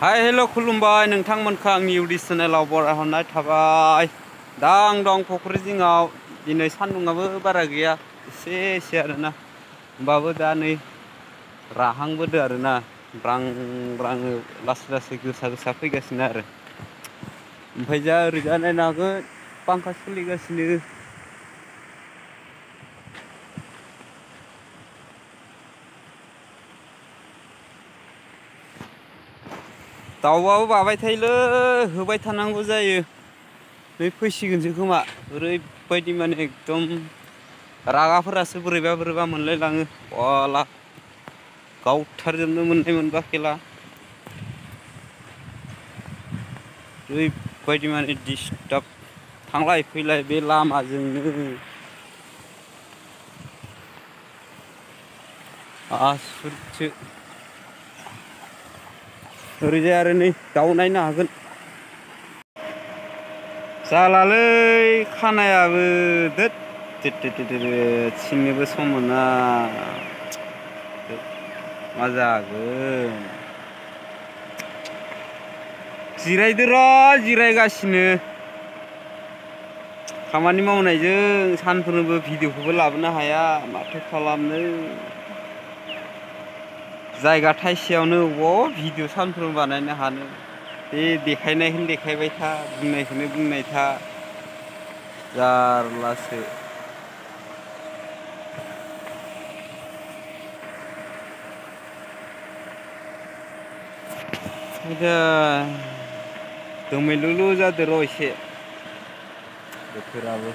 Hi hello' खुलुमबाय नोंथांमोनखौ आंनि YouTube चेनेलाव बरायहरनाय थाबाय। दा आं दं फुख्रि जिङाव। दिनै सान्दुंआबो बारा गैया, एसे आरोना। होमबाबो दा नै राहांबोदो आरोना, ब्रां ब्रां लासै गोसा फैगासिनो आरो। ओमफ्राय जा ओरैजा नायनो हागोन फांखा सोलिगासिनो। दाउआबो बाबाय थायोलै, होबाय थानांगौ जायो। नै फैसिगोनसो खोमा, ओरैबायदि माने एकदम रागाफोरासो बोरैबा मोनलायलाङो। वाला गावथारजोबनो मोननाय मोनबा खेला। ओरैबायदि माने डिस्टार्ब थांलाय फैलाय बे लामाजोंनो आसुरितसो। ओरैजाय आरो नै दाउ नायनो हागोन। जालालै खानायाबो दोद सिननोबो सम मोना। मा जागोन? जिरायदो र' जिरायगासिनो। खामानि मावनायजों सानफ्रोमबो भिडिअ'खौबो लाबोनो हाया, माथो खालामनो। जायगा थाइसेयावनो अबाव भिडिअ' सानफ्रोमबो बानायनो हानो। बे देखायनायखौनो देखायबाय था, बुंनायखौनो बुंनाय था, जारलासो। दोमैलुलु जादो र' एसे बोथोराबो।